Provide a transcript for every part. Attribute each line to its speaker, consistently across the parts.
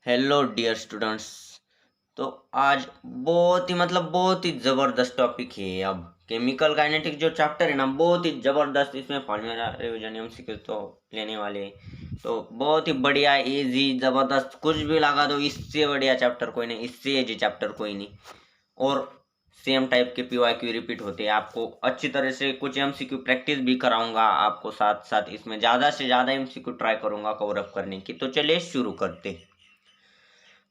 Speaker 1: Hello dear students. तो आज बहुत ही ज़बरदस्त टॉपिक है। अब केमिकल काइनेटिक्स जो चैप्टर है ना, बहुत ही ज़बरदस्त। इसमें फॉर्मूला रिवीजन एमसीक्यू तो लेने वाले हैं। तो बहुत ही बढ़िया इजी ज़बरदस्त, कुछ भी लगा दो, इससे बढ़िया चैप्टर कोई नहीं, इससे इजी चैप्टर कोई नहीं। और सेम टाइप के पीवाईक्यू रिपीट होते हैं। आपको अच्छी तरह से कुछ एमसीक्यू प्रैक्टिस भी कराऊंगा आपको, साथ साथ इसमें ज़्यादा से ज़्यादा एमसीक्यू ट्राई करूंगा कवर अप करने की। तो चलिए शुरू करते हैं।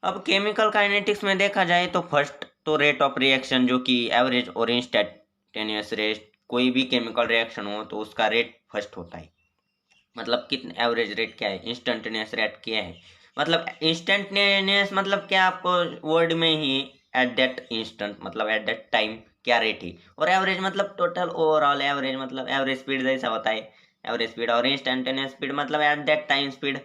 Speaker 1: अब केमिकल काइनेटिक्स में देखा जाए तो फर्स्ट तो रेट ऑफ रिएक्शन, जो कि एवरेज और इंस्टेंटेनियस रेट, कोई भी केमिकल रिएक्शन हो तो उसका रेट फर्स्ट होता है। मतलब कितने एवरेज रेट क्या है, इंस्टेंटेनियस रेट क्या है। मतलब इंस्टेंटेनियस मतलब क्या, आपको वर्ड में ही एट दैट इंस्टेंट मतलब एट दैट टाइम क्या रेट है। और एवरेज मतलब टोटल ओवरऑल एवरेज, मतलब एवरेज स्पीड जैसा होता है एवरेज स्पीड। और इंस्टेंटेनियस स्पीड मतलब एट दैट टाइम स्पीड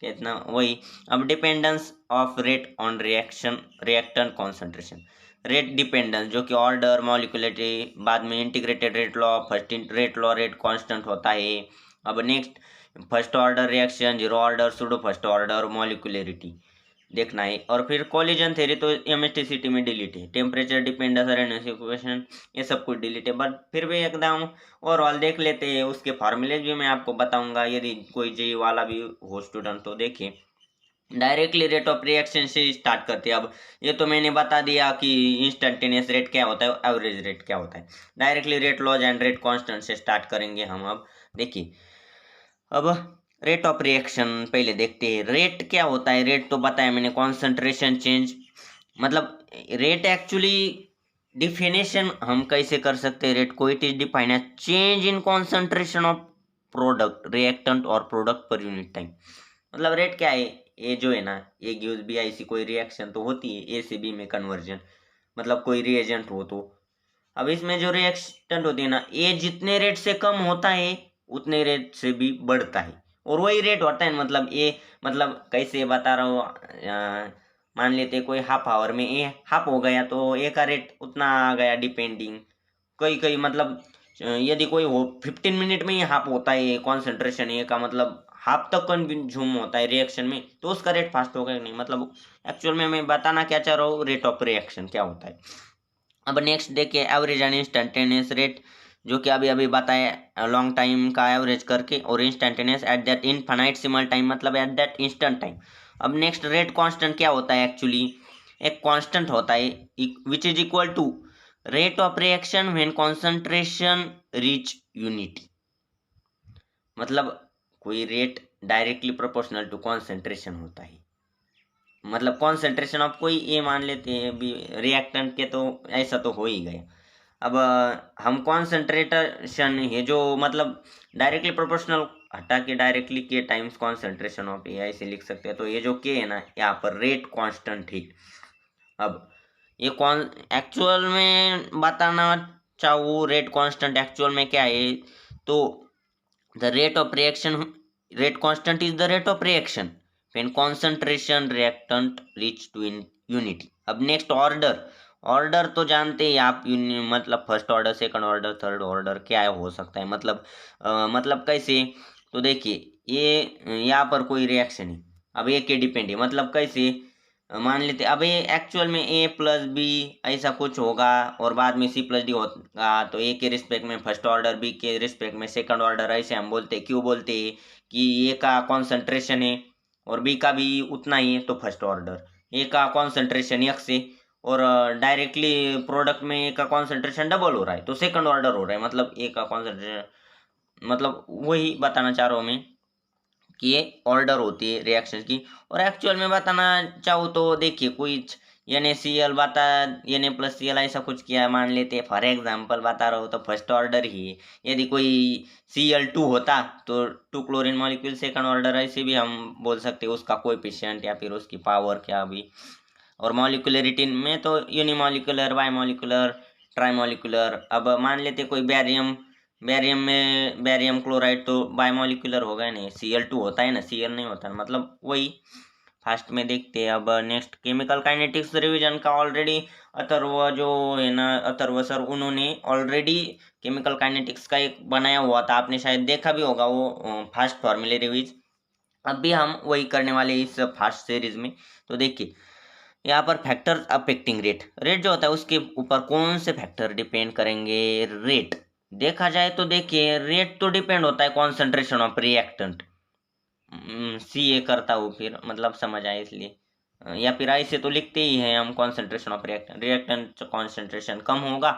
Speaker 1: कितना, वही। अब dependence of rate on reaction reactant concentration, rate dependence जो कि ऑर्डर मॉलिक्यूलरिटी, बाद में integrated rate law, first rate law rate constant होता है। अब next first order reaction, zero order, pseudo first order, molecularity देखना है। और फिर कोलिजन थ्योरी तो एमएसटीसीटी में डिलीट है। टेम्परेचर डिपेंडेंस इक्वेशन ये सब कुछ डिलीट है, बट फिर भी एकदम ओवरऑल देख लेते हैं। उसके फार्मूले भी मैं आपको बताऊंगा, यदि कोई जे वाला भी हो स्टूडेंट तो देखिए। डायरेक्टली रेट ऑफ रिएक्शन से स्टार्ट करते हैं। अब ये तो मैंने बता दिया कि इंस्टेंटेनियस रेट क्या होता है, एवरेज रेट क्या होता है। Directly rate laws and rate constant से स्टार्ट करेंगे हम। अब देखिए, अब रेट ऑफ रिएक्शन पहले देखते हैं। रेट क्या होता है, रेट तो बताया मैंने, कॉन्सेंट्रेशन चेंज। मतलब रेट एक्चुअली डिफिनेशन हम कैसे कर सकते हैं रेट को, it is defined as change in concentration of product reactant और प्रोडक्ट पर यूनिट टाइम। मतलब रेट क्या है, ये जो है ना, ए गिव्स बी, ऐसी कोई रिएक्शन तो होती है, ए से बी में कन्वर्जन, मतलब कोई रिएजेंट हो तो। अब इसमें जो रिएक्टेंट होती है ना, ए जितने रेट से कम होता है उतने रेट से भी बढ़ता है। और वही रेट होता है, मतलब ए, मतलब कैसे बता रहा हूँ, मान लेते कोई हाफ आवर में ए हाफ हो गया तो ए का रेट उतना आ गया, डिपेंडिंग। कई कई मतलब यदि कोई हो 15 मिनट में ही हाफ होता है कॉन्सेंट्रेशन ए का, मतलब हाफ तक कंज्यूम होता है रिएक्शन में, तो उसका रेट फास्ट होगा कि नहीं। मतलब एक्चुअल में मैं बताना क्या चाह रहा हूँ, रेट ऑफ रिएक्शन क्या होता है। अब नेक्स्ट देखिए, एवरेज एंड इंस्टेंटेनियस रेट, जो कि अभी अभी बताया, लॉन्ग टाइम का एवरेज करके, और instantaneous at that infinitesimal time, मतलब एट दैट इंस्टेंट टाइम। अब नेक्स्ट रेट कांस्टेंट क्या होता है, एक्चुअली एक कांस्टेंट होता है which is equal to rate of reaction when concentration reach unity. मतलब कोई rate directly proportional to concentration होता है। मतलब कॉन्सेंट्रेशन ऑफ कोई ए मान लेते हैं अभी रिएक्टेंट के, तो ऐसा तो हो ही गया। अब हम कॉन्सेंट्रेशन है जो, मतलब डायरेक्टली प्रोपोर्शनल हटा के डायरेक्टली के टाइम्स कॉन्सेंट्रेशन ऑफ ए ऐसे लिख सकते हैं। तो ये जो के है ना, यहाँ पर रेट कांस्टेंट है। अब ये कौन एक्चुअल में बताना चाहूँ, रेट कांस्टेंट एक्चुअल में क्या है, तो the rate of reaction rate constant is the rate of reaction when concentration reactant reach to unity. अब नेक्स्ट ऑर्डर, ऑर्डर तो जानते हैं आप, मतलब first order, second order, third order क्या है हो सकता है। मतलब मतलब कैसे, तो देखिए ये यहाँ पर कोई रिएक्शन है, अब ए के डिपेंड है। मतलब कैसे, मान लेते अब ये एक्चुअल में ए प्लस बी ऐसा कुछ होगा, और बाद में सी प्लस डी होगा, तो ए के रिस्पेक्ट में फर्स्ट ऑर्डर, बी के रिस्पेक्ट में सेकंड ऑर्डर, ऐसे हम बोलते, क्यों बोलते हैं कि ए का कॉन्सेंट्रेशन है और बी का भी उतना ही है, तो फर्स्ट ऑर्डर। ए का कॉन्सेंट्रेशन एक्स है और डायरेक्टली प्रोडक्ट में ए का कॉन्सेंट्रेशन डबल हो रहा है, तो सेकंड ऑर्डर हो रहा है। मतलब ए का कॉन्सेंट्रेशन, मतलब वही बताना चाह रहा हूँ मैं कि ये ऑर्डर होती है रिएक्शन की। और एक्चुअल में बताना चाहूँ तो देखिए, कोई NaCl बता, Na प्लस Cl ऐसा कुछ किया है मान लेते हैं, फॉर एग्जाम्पल बता रहा हूँ, तो फर्स्ट ऑर्डर ही है। यदि कोई Cl2 होता तो two chlorine molecule second order, ऐसे भी हम बोल सकते हैं उसका कोएफिशिएंट या फिर उसकी पावर क्या भी। और मॉलिक्यूलरिटी में तो यूनिमॉलिक्यूलर, बायमॉलिक्यूलर, ट्राइमॉलिक्यूलर। अब मान लेते कोई बैरियम, बैरियम में बैरियम क्लोराइड तो बायमॉलिक्यूलर होगा नहीं, Cl2 होता है ना, Cl नहीं होता, मतलब वही। फास्ट में देखते हैं। अब नेक्स्ट केमिकल काइनेटिक्स रिवीजन का ऑलरेडी अथर्व जो है ना, अथर्व सर, उन्होंने ऑलरेडी केमिकल काइनेटिक्स का एक बनाया हुआ था, आपने शायद देखा भी होगा वो, फास्ट फॉर्मूले रिवीज। अब भी हम वही करने वाले इस फास्ट सीरीज में। तो देखिए यहाँ पर फैक्टर अफेक्टिंग रेट, रेट जो होता है उसके ऊपर कौन से फैक्टर डिपेंड करेंगे। रेट देखा जाए तो देखिए रेट तो डिपेंड होता है कॉन्सेंट्रेशन ऑफ रिएक्टेंट, सी ए करता हूँ फिर मतलब समझ आए इसलिए, या फिर ऐसे तो लिखते ही हैं हम concentration of reactant, reactant concentration कम होगा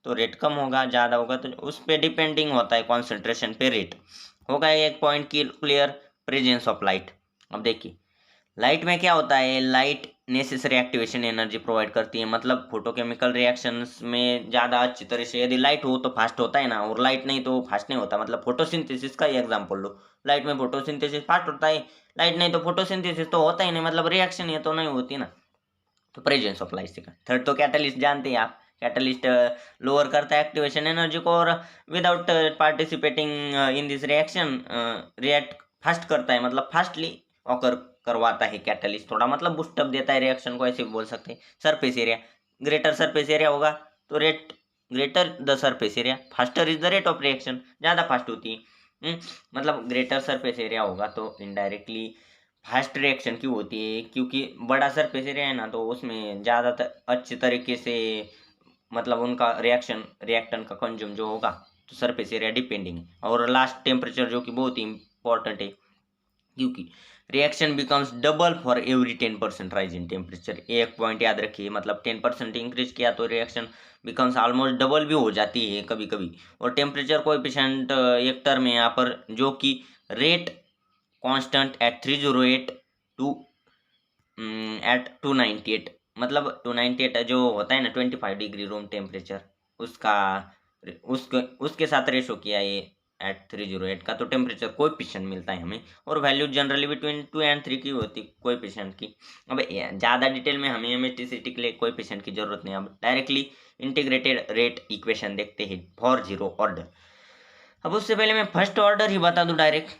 Speaker 1: तो रेट कम होगा, ज़्यादा होगा तो उस पर डिपेंडिंग होता है कॉन्सेंट्रेशन पे रेट होगा। एक पॉइंट की क्लियर। प्रेजेंस ऑफ लाइट, अब देखिए लाइट में क्या होता है, light necessary activation energy provide करती है, मतलब फोटोकेमिकल रिएक्शंस में ज़्यादा अच्छी तरह से यदि लाइट हो तो फास्ट होता है ना, और लाइट नहीं तो फास्ट नहीं होता। मतलब फोटोसिंथेसिस का ही एग्जांपल लो, लाइट में फोटोसिंथेसिस फास्ट होता है, लाइट नहीं तो फोटोसिंथेसिस तो होता ही नहीं, मतलब रिएक्शन ये तो नहीं होती ना। तो प्रेजेंस ऑफ लाइट से थर्ड तो कैटलिस्ट जानते हैं आप, कैटलिस्ट लोअर करता है एक्टिवेशन एनर्जी को और without participating in this reaction react fast करता है, मतलब फास्टली ऑकर करवाता है कैटलिस्ट, थोड़ा मतलब बूस्टअप देता है रिएक्शन को, ऐसे भी बोल सकते हैं। Surface area, greater surface area होगा तो rate greater the surface area faster is the rate of reaction, ज़्यादा फास्ट होती है। मतलब ग्रेटर सरफेस एरिया होगा तो इनडायरेक्टली फास्ट रिएक्शन क्यों होती है, क्योंकि बड़ा सरफेस एरिया है ना तो उसमें ज़्यादातर अच्छे तरीके से मतलब उनका रिएक्टेंट का कंज्यूम जो होगा तो सरफेस एरिया डिपेंडिंग है। और लास्ट टेम्परेचर जो कि बहुत ही इंपॉर्टेंट है, क्योंकि reaction becomes double for every 10% rise in temperature. एक पॉइंट याद रखिए, मतलब 10% इंक्रीज किया तो रिएक्शन बिकम्स ऑलमोस्ट डबल भी हो जाती है कभी कभी। और टेम्परेचर कोएफिशिएंट एक टर्म है यहाँ पर जो कि rate constant at 308 to at 298, मतलब 298 जो होता है ना 25 डिग्री रूम टेम्परेचर, उसका उसके उसके साथ रेशो किया ये एट 308 का, तो टेम्परेचर कोएफिशिएंट मिलता है हमें। और वैल्यू जनरली बिटवीन 2 और 3 की होती कोएफिशिएंट की। अब ज़्यादा डिटेल में हमें एमएसटीसीटी के लिए कोएफिशिएंट की जरूरत नहीं, अब डायरेक्टली इंटीग्रेटेड रेट इक्वेशन देखते हैं फॉर जीरो ऑर्डर। अब उससे पहले मैं फर्स्ट ऑर्डर ही बता दूं, डायरेक्ट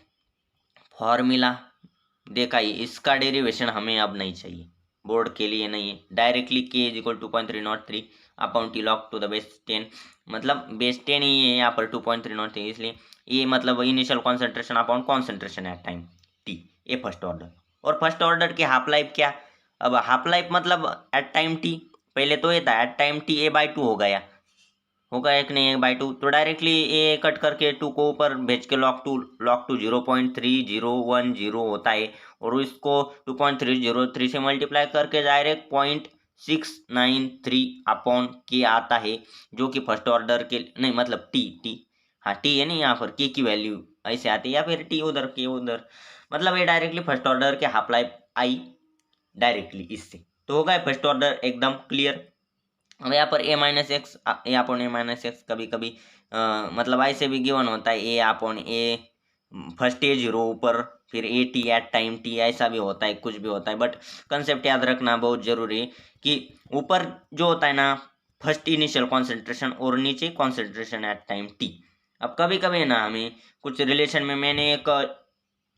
Speaker 1: फॉर्मूला देखा ही, इसका डेरिवेशन हमें अब नहीं चाहिए, बोर्ड के लिए नहीं है। डायरेक्टली के is equal 2.303 upon T log to the base 10, मतलब बेस 10 ही है यहाँ पर 2.303, इसलिए ये मतलब initial concentration upon concentration eight time T, ये फर्स्ट ऑर्डर। और फर्स्ट ऑर्डर की हाफ लाइफ क्या, अब हाफ लाइफ मतलब एट टाइम टी, पहले तो ये था एट टाइम टी a/2 हो गया, होगा एक नहीं a/2, तो डायरेक्टली ए कट करके 2 को ऊपर भेज के log 2 0.3010 होता है, और इसको 2.303 से मल्टीप्लाई करके डायरेक्ट 0.693 अपॉन के आता है, जो कि फर्स्ट ऑर्डर के नहीं मतलब टी हाँ टी है नहीं यहाँ पर, के की वैल्यू ऐसे आती है, या फिर टी उधर के उधर, मतलब ये डायरेक्टली फर्स्ट ऑर्डर के हाफ लाइफ आई डायरेक्टली इससे, तो होगा फर्स्ट ऑर्डर एकदम क्लियर। अब यहाँ पर a-x, यहाँ पर a-x कभी कभी मतलब ऐसे भी गिवन होता है a/a, फर्स्ट ए जीरो ऊपर फिर a t at time t, ऐसा भी होता है, कुछ भी होता है, बट कंसेप्ट याद रखना बहुत जरूरी है कि ऊपर जो होता है ना फर्स्ट इनिशियल कॉन्सेंट्रेशन और नीचे कॉन्सेंट्रेशन एट टाइम टी। अब कभी कभी ना हमें कुछ रिलेशन में मैंने एक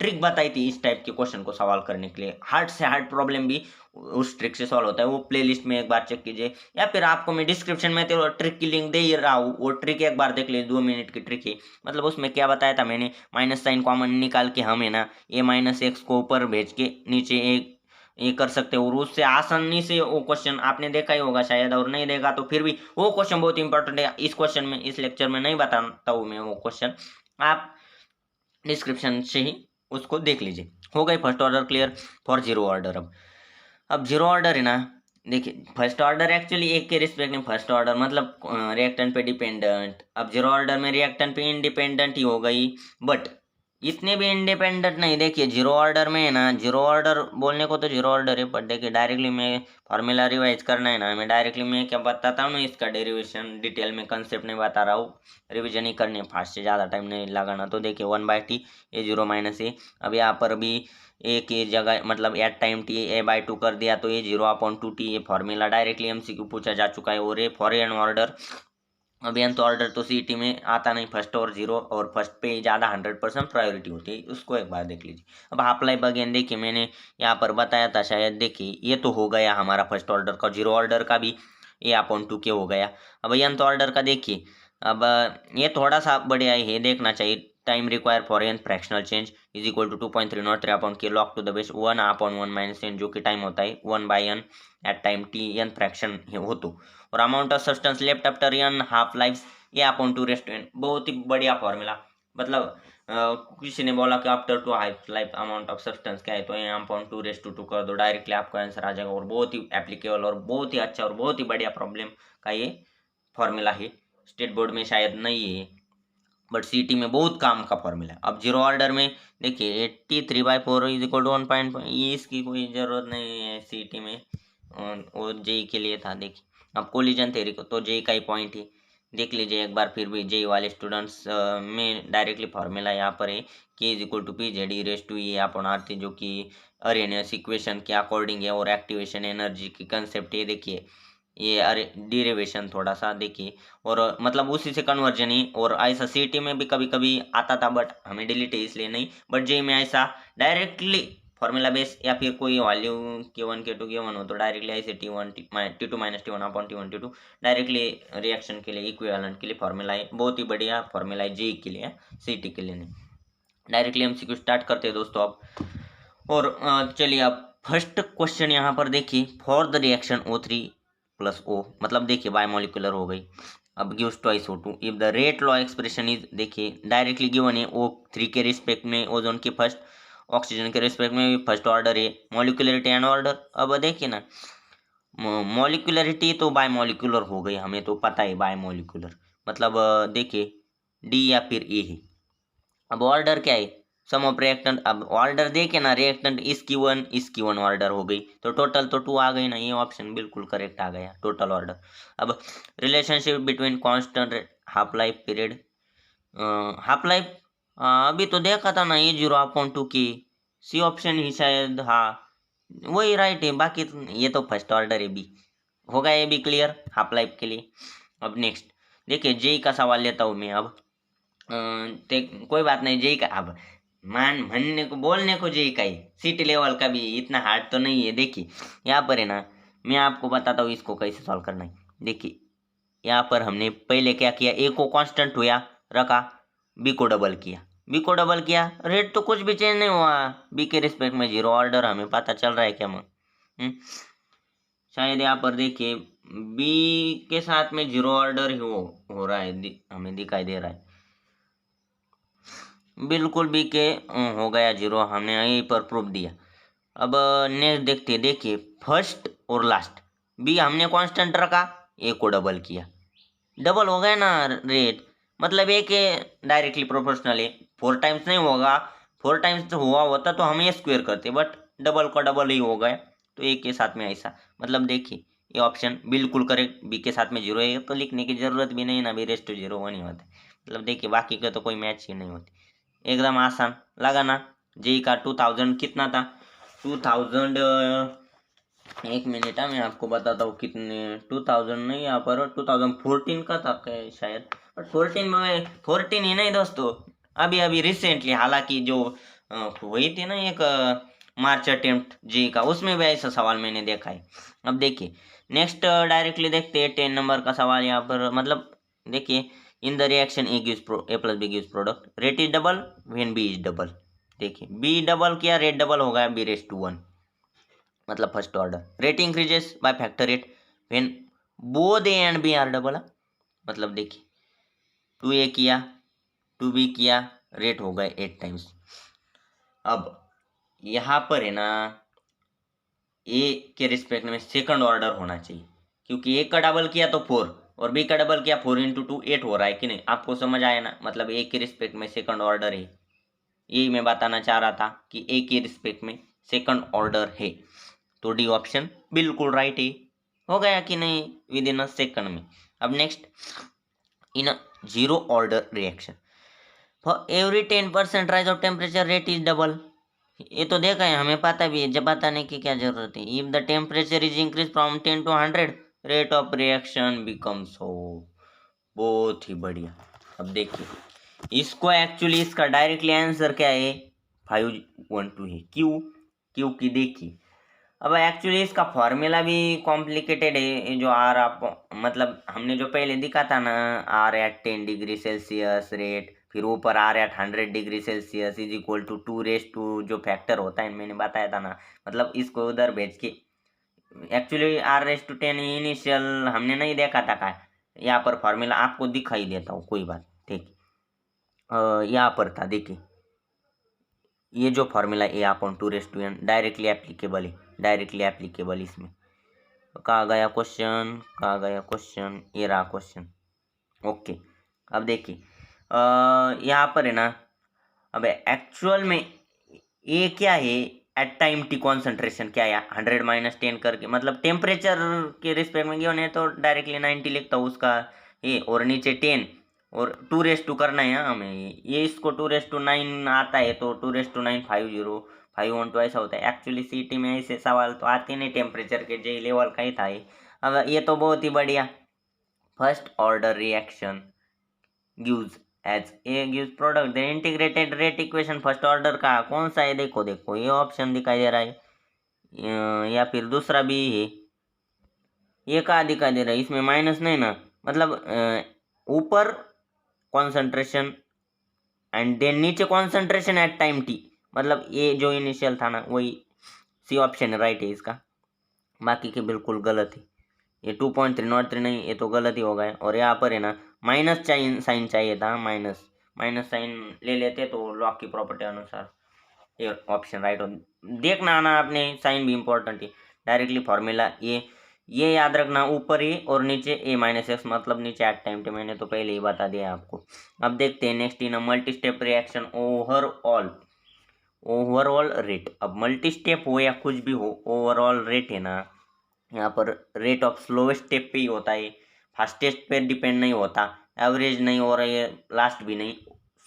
Speaker 1: ट्रिक बताई थी इस टाइप के क्वेश्चन को सवाल करने के लिए, हार्ड से हार्ड प्रॉब्लम भी उस ट्रिक से सॉल्व होता है, वो प्लेलिस्ट में एक बार चेक कीजिए, या फिर आपको मैं डिस्क्रिप्शन में तो ट्रिक की लिंक दे ही रहा हूँ, वो ट्रिक एक बार देख लीजिए, 2 मिनट की ट्रिक है। मतलब उसमें क्या बताया था मैंने, माइनस साइन कॉमन निकाल के हमें ना a-x को ऊपर भेज के नीचे एक ये कर सकते हो, और उससे आसानी से वो क्वेश्चन आपने देखा ही होगा शायद, और नहीं देखा तो फिर भी वो क्वेश्चन बहुत इंपॉर्टेंट है। इस क्वेश्चन में इस लेक्चर में नहीं बताता हूँ मैं वो क्वेश्चन, आप डिस्क्रिप्शन से ही उसको देख लीजिए। हो गई first order clear. For zero order, अब जीरो ऑर्डर है ना, देखिए फर्स्ट ऑर्डर एक्चुअली एक के रिस्पेक्ट में फर्स्ट ऑर्डर मतलब रिएक्टेंट पे डिपेंडेंट, अब जीरो ऑर्डर में रिएक्टेंट पे इंडिपेंडेंट ही हो गई, बट इतने भी इंडिपेंडेंट नहीं। देखिए जीरो ऑर्डर में है ना, जीरो ऑर्डर बोलने को तो जीरो ऑर्डर है, बट देखिए डायरेक्टली मैं फार्मूला रिवाइज करना है ना, मैं डायरेक्टली मैं क्या बताता हूँ ना, इसका डेरिवेशन डिटेल में कंसेप्ट नहीं बता रहा हूँ, रिविजन ही करनी है फास्ट से, ज़्यादा टाइम नहीं लगाना। तो देखिए 1/t a0 - a, अब यहाँ पर भी ए की जगह मतलब एट टाइम टी a/2 कर दिया तो a0/2t, ये फॉर्मूला डायरेक्टली एमसीक्यू पूछा जा चुका है। और ये फॉर एन ऑर्डर, अब एनथ ऑर्डर तो सीईटी में आता नहीं, फर्स्ट और जीरो, और फर्स्ट पे ज़्यादा 100% प्रायोरिटी होती है, उसको एक बार देख लीजिए। अब हाफ लाइफ अगेन देखिए मैंने यहाँ पर बताया था शायद, देखिए ये तो हो गया हमारा फर्स्ट ऑर्डर का, जीरो ऑर्डर का भी a/2 के हो गया। अब एनथ ऑर्डर का देखिए, अब ये थोड़ा सा बढ़िया है, देखना चाहिए, time required for n fractional change is equal to 2.303 upon k log to the base 1 upon 1 minus n, जो कि टाइम होता है 1 by n at time t n fraction हो तो, और amount of substance left after n half life a upon 2 raised to n। बहुत ही बढ़िया फॉर्मूला। मतलब किसी ने बोला कि after 2 half life amount of substance क्या है, तो ये अपॉन 2 रेस्ट टू 2 कर दो, डायरेक्टली आपका आंसर आ जाएगा। और बहुत ही एप्लीकेबल और बहुत ही अच्छा और बहुत ही बढ़िया प्रॉब्लम का ये फॉर्मूला है। स्टेट बोर्ड में शायद नहीं है, बट सीटी में बहुत काम का फॉर्मूला है। अब जीरो ऑर्डर में देखिए 83/4 इज इक्वल टू 1 इसकी कोई ज़रूरत नहीं है सीटी में, वो जेई के लिए था। देखिए अब कोलिजन थ्योरी को तो जेई का ही पॉइंट है, देख लीजिए एक बार फिर भी जेई वाले स्टूडेंट्स में डायरेक्टली फॉर्मूला यहाँ पर है k is equal to p z e raise to e upon r t, जो कि अरेनियस इक्वेशन के अकॉर्डिंग है। और एक्टिवेशन एनर्जी की कंसेप्ट ये देखिए, ये अरे डिरिवेशन थोड़ा सा देखिए, और मतलब उसी से कन्वर्जन ही। और ऐसा सीटी में भी कभी कभी आता था, बट हमें डिलीट है इसलिए नहीं, बट जेई में ऐसा डायरेक्टली फॉर्मूला बेस या फिर कोई वैल्यू k1 k2 k1 हो तो डायरेक्टली ऐसे t1 t2 minus t1 upon t1 t2 directly reaction के लिए इक्विवेलेंट के लिए फॉर्मूला है। बहुत ही बढ़िया फॉर्मूला है जेई के लिए, सीटी के लिए नहीं। डायरेक्टली एमसीक्यू स्टार्ट करते हैं दोस्तों अब। और चलिए अब फर्स्ट क्वेश्चन यहाँ पर देखिए, for the reaction O3 plus O, मतलब देखिए बायोमोलिकुलर हो गई। अब gives twice O2 if the rate law expression is, देखिए डायरेक्टली गिवन है O3 के रिस्पेक्ट में ओजोन की फर्स्ट, ऑक्सीजन के रिस्पेक्ट में भी फर्स्ट ऑर्डर है, मॉलिक्यूलरिटी एंड ऑर्डर। अब देखिए ना मॉलिक्यूलरिटी तो बायोमोलिकुलर हो गई, हमें तो पता है बायोमोलिकुलर मतलब देखिए डी या फिर ए है। अब ऑर्डर क्या है, सम ऑफ रिएक्टेंट। अब ऑर्डर देखे ना रिएक्टेंट इसकी वन ऑर्डर हो गई, तो टोटल तो 2 आ गई ना, ये ऑप्शन बिल्कुल करेक्ट आ गया टोटल ऑर्डर। अब relationship between constant half life period, half life अभी तो देखा था ना, ये 0/2 की सी ऑप्शन ही शायद, हाँ वही राइट है। बाकी ये तो फर्स्ट ऑर्डर है, बी होगा, ये भी क्लियर हाफ लाइफ के लिए। अब नेक्स्ट देखिए जेई का सवाल लेता हूँ मैं अब। कोई बात नहीं, जेई का अब मनने को बोलने को जेई का ही, सिटी लेवल का भी इतना हार्ड तो नहीं है। देखिए यहाँ पर है ना, मैं आपको बताता हूँ इसको कैसे सॉल्व करना है। देखिए यहाँ पर हमने पहले क्या किया, ए को कांस्टेंट हुआ रखा, बी को डबल किया, बी को डबल किया, रेट तो कुछ भी चेंज नहीं हुआ, बी के रिस्पेक्ट में 0 ऑर्डर, हमें पता चल रहा है क्या शायद यहाँ पर देखिए बी के साथ में 0 ऑर्डर ही हो रहा है, हमें दिखाई दे रहा है बिल्कुल बी के हो गया 0, हमने यहीं पर प्रूफ दिया। अब नेक्स्ट देखते हैं, देखिए फर्स्ट और लास्ट बी हमने कांस्टेंट रखा, ए को डबल किया, डबल हो गया ना रेट, मतलब ए के डायरेक्टली प्रोपोर्शनल है, 4 टाइम्स नहीं होगा, 4 टाइम्स तो हुआ होता तो हम ए स्क्वायर करते, बट डबल का डबल ही हो गया, तो ए के साथ में ऐसा, मतलब देखिए ये ऑप्शन बिल्कुल करेक्ट, बी के साथ में 0 है तो लिखने की जरूरत भी नहीं ना, बी रेस टू 0 1 ही होता है। मतलब देखिए बाकी का तो कोई मैच ही नहीं होती, एकदम आसान लगा ना। जेई का 2000 कितना था, 2000 एक मिनट है मैं आपको बताता हूँ कितने, 2000 नहीं यहाँ पर 2014 का था क्या शायद, बट 14 में 14 ही नहीं दोस्तों, अभी अभी रिसेंटली, हालांकि जो हुई थी ना एक मार्च अटेम्प्ट जी का, उसमें भी ऐसा सवाल मैंने देखा है। अब देखिए नेक्स्ट डायरेक्टली देखते हैं 10 नंबर का सवाल यहाँ पर, मतलब देखिए in the reaction A gives A plus B gives product, rate is double when B is double. देखिए बी डबल किया, रेट डबल हो गया, बी रेस टू 1, मतलब first order. Rate increases by factor 8 when both A and B are double, मतलब देखिए 2a किया 2b किया, rate हो गए 8 टाइम्स। अब यहाँ पर है ना ए के रिस्पेक्ट में सेकंड ऑर्डर होना चाहिए, क्योंकि ए का डबल किया तो 4 और बी का डबल किया 4 × 2 8 हो रहा है कि नहीं, आपको समझ आया ना, मतलब ए के रिस्पेक्ट में सेकंड ऑर्डर है, यही मैं बताना चाह रहा था कि ए के रिस्पेक्ट में सेकंड ऑर्डर है, तो डी ऑप्शन बिल्कुल राइट है। हो गया कि नहीं विद इन अ सेकंड में। अब next in a 0 order reaction for every 10% rise of temperature rate is double, ये तो देखा है, हमें पता भी है, जब बताने की क्या जरूरत है। If the temperature is increase from 10 to 100 rate of reaction becomes हो, बहुत ही बढ़िया। अब देखिए इसको एक्चुअली इसका डायरेक्टली आंसर क्या है, 512 है, क्यों की देखिए अब एक्चुअली इसका फॉर्मूला भी कॉम्प्लिकेटेड है, जो आप मतलब हमने जो पहले दिखा था ना, R at 10 degree Celsius rate फिर ऊपर आ रहा 100 degree Celsius is equal to 2 जो फैक्टर होता है मैंने बताया था ना, मतलब इसको उधर भेज के एक्चुअली R/10 इनिशियल हमने नहीं देखा था का, यहाँ पर फॉर्मूला आपको दिखाई देता हूँ, कोई बात ठीक। यहाँ पर था देखिए, ये जो फॉर्मूला ए अपॉन 2n डायरेक्टली एप्लीकेबल है, डायरेक्टली एप्लीकेबल इसमें। कहाँ गया क्वेश्चन, कहाँ गया क्वेश्चन, ये रहा क्वेश्चन। ओके, अब देखिए यहाँ पर है ना, अब एक्चुअल में ये क्या है, एट टाइम टी कॉन्सेंट्रेशन क्या है 100 - 10 करके, मतलब टेम्परेचर के रिस्पेक्ट में गया तो डायरेक्टली 90 लिखता हूँ उसका ये, और नीचे 10 और 2 करना है हमें, ये इसको 2 9 आता है तो 2 9 50 512 ऐसा होता है। एक्चुअली सीटी में ऐसे सवाल तो आते नहीं टेम्परेचर के, जे लेवल का ही था ये। अब ये तो बहुत ही बढ़िया, first order reaction gives as a gives product, the integrated rate equation first order का कौन सा है, देखो देखो ये ऑप्शन दिखाई दे रहा है, या फिर दूसरा भी है, ये कहाँ दिखाई दे रहा है, इसमें माइनस नहीं ना, मतलब ऊपर कॉन्सेंट्रेशन एंड देन नीचे कॉन्सेंट्रेशन एट टाइम टी, मतलब ये जो इनिशियल था ना वही सी ऑप्शन राइट है इसका, बाकी के बिल्कुल गलत है। ये 2.303 नहीं, ये तो गलत ही होगा। और यहाँ पर है ना माइनस साइन चाहिए था, माइनस साइन ले लेते तो लॉग की प्रॉपर्टी अनुसार ये ऑप्शन राइट हो। देखना आना आपने, साइन भी इम्पोर्टेंट है। डायरेक्टली फॉर्मूला ये याद रखना, ऊपर ही और नीचे a-x, मतलब नीचे एट टाइम टे, मैंने तो पहले ही बता दिया आपको। अब देखते हैं next in multi step reaction overall rate. अब मल्टी स्टेप हो या कुछ भी हो, ओवरऑल रेट है ना, यहाँ पर रेट ऑफ स्लोवेस्ट स्टेप पे ही होता है, फास्टेस्ट पे डिपेंड नहीं होता, एवरेज नहीं हो रहा है, लास्ट भी नहीं।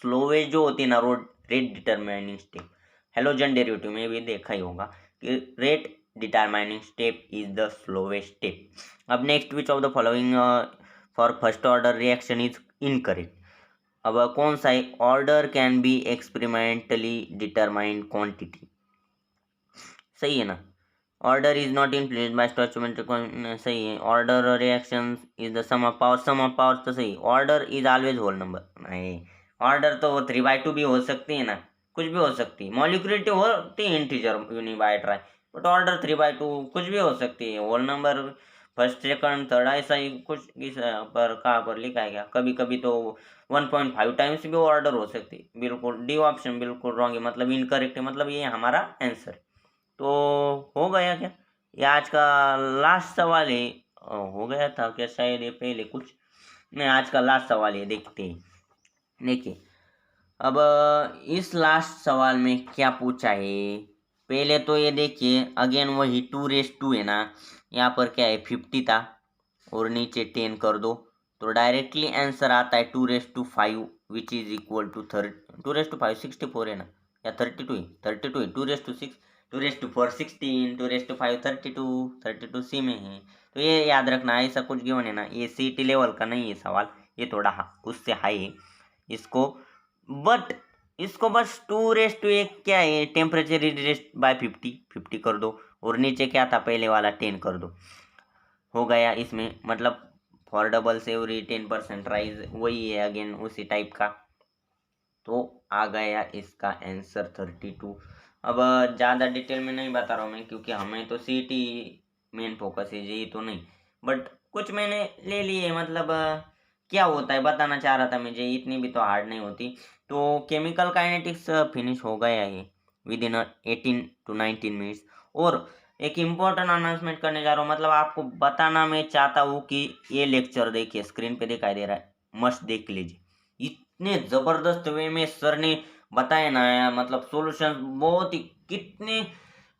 Speaker 1: स्लोवेस्ट जो होती है ना rate determining step, halogen derivative में भी देखा ही होगा कि rate determining step is the slowest step. अब next which of the following for first order reaction is incorrect. अब कौन सा है, order can be experimentally determined quantity, सही है ना। Order is not influenced by stoichiometric, सही है। Order reaction is the sum of power तो सही। Order is always whole number, नहीं, ऑर्डर तो 3/2 भी हो सकती है ना, कुछ भी हो सकती है। मॉलिक्यूलरिटी होती है इंटीजर यूनिबाइट्राई, बट ऑर्डर 3/2 कुछ भी हो सकती है। Whole number first second third ऐसा ही कुछ इस पर कहाँ पर लिखा है क्या, कभी कभी तो 1.5 टाइम्स भी ऑर्डर हो सकती है। बिल्कुल डी ऑप्शन बिल्कुल रॉन्ग है, मतलब इनकरेक्ट है, मतलब ये हमारा आंसर। तो हो गया क्या, ये आज का लास्ट सवाल है, हो गया था क्या शायद ये पहले कुछ, नहीं आज का लास्ट सवाल है, देखते हैं। देखिए अब इस लास्ट सवाल में क्या पूछा है, पहले तो ये देखिए अगेन वही 2 है ना, यहाँ पर क्या है 50 था और नीचे 10 कर दो, तो डायरेक्टली आंसर आता है 2/5 विच इज इक्वल टू 2/5 64 है ना, या 32 है, 32 है, 2/6 2/4 16 2/5 32 सी में है। तो ये याद रखना, ऐसा कुछ गिवन है ना, ये सीटी लेवल का नहीं है सवाल, ये थोड़ा उससे हाई है इसको, बट इसको बस 2/1 क्या है, टेम्परेचर रेज्ड बाय 50 कर दो, और नीचे क्या था पहले वाला 10 कर दो, हो गया इसमें, मतलब फॉर डबल सेवरी 10% राइज, वही है अगेन उसी टाइप का। तो आ गया इसका आंसर 32। अब ज़्यादा डिटेल में नहीं बता रहा हूँ मैं, क्योंकि हमें तो सीटी मेन फोकस है, यही तो नहीं, बट कुछ मैंने ले लिए, मतलब क्या होता है बताना चाह रहा था मुझे, इतनी भी तो हार्ड नहीं होती। तो केमिकल काइनेटिक्स फिनिश हो गया है विद इन 18 to 19 मिनट्स। और एक इम्पोर्टेंट अनाउंसमेंट करने जा रहा हूँ, मतलब आपको बताना मैं चाहता हूँ कि ये लेक्चर देखिए, स्क्रीन पे दिखाई दे रहा है, मस्त देख लीजिए, इतने जबरदस्त वे में सर ने बताया ना, मतलब सॉल्यूशन बहुत ही कितने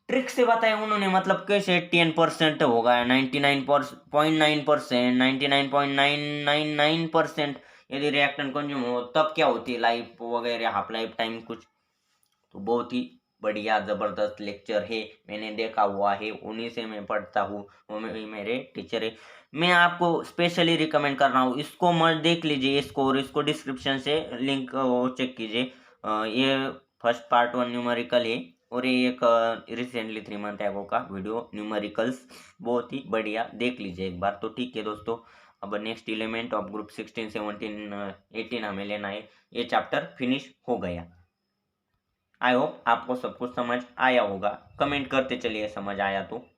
Speaker 1: ट्रिक से बताया उन्होंने, मतलब कैसे 10% होगा, 99.9%, 99.999% यदि रिएक्टेंट कंज्यूम हो तब क्या होती है लाइफ वगैरह, हाफ लाइफ टाइम कुछ। तो बहुत ही बढ़िया जबरदस्त लेक्चर है, मैंने देखा हुआ है, उन्हीं से मैं पढ़ता हूँ, वो मेरे टीचर है। मैं आपको स्पेशली रिकमेंड कर रहा हूँ, इसको मत देख लीजिए इसको, और इसको डिस्क्रिप्शन से लिंक चेक कीजिए। ये फर्स्ट पार्ट 1 न्यूमेरिकल है, और ये एक रिसेंटली 3 मंथ एगो का वीडियो न्यूमेरिकल्स, बहुत ही बढ़िया, देख लीजिए एक बार। तो ठीक है दोस्तों, अब नेक्स्ट एलिमेंट ऑफ ग्रुप 16, 17, 18 हमें लेना है। ये चैप्टर फिनिश हो गया। आई होप आपको सब कुछ समझ आया होगा। कमेंट करते चलिए समझ आया तो।